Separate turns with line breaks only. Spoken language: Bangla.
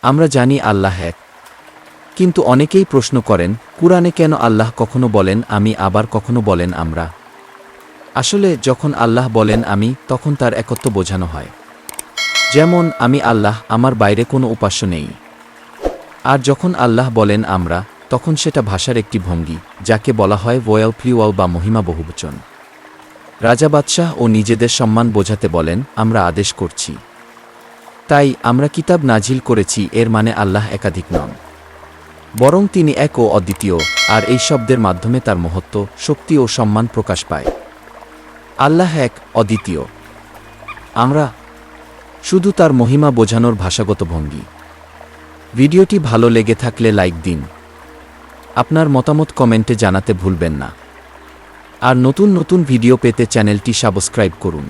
আমরা জানি আল্লাহ এক, কিন্তু অনেকেই প্রশ্ন করেন, কুরআনে কেন আল্লাহ কখনো বলেন আমি, আবার কখনো বলেন আমরা? আসলে যখন আল্লাহ বলেন আমি, তখন তার একত্ব বোঝানো হয়। যেমন, আমি আল্লাহ, আমার বাইরে কোনো উপাস্য নেই। আর যখন আল্লাহ বলেন আমরা, তখন সেটা ভাষার একটি ভঙ্গি, যাকে বলা হয় ভয়েল প্লুরাল বা মহিমা বহুবচন। রাজা বাদশাহ ও নিজেদের সম্মান বোঝাতে বলেন আমরা আদেশ করছি। তাই আমরা কিতাব নাজিল করেছি, এর মানে আল্লাহ একাধিক নন, বরং তিনি এক ও অদ্বিতীয়, আর এই শব্দের মাধ্যমে তার মহত্ব, শক্তি ও সম্মান প্রকাশ পায়। আল্লাহ এক, অদ্বিতীয়। আমরা শুধু তার মহিমা বোঝানোর ভাষাগত ভঙ্গি। ভিডিওটি ভালো লেগে থাকলে লাইক দিন, আপনার মতামত কমেন্টে জানাতে ভুলবেন না, আর নতুন নতুন ভিডিও পেতে চ্যানেলটি সাবস্ক্রাইব করুন।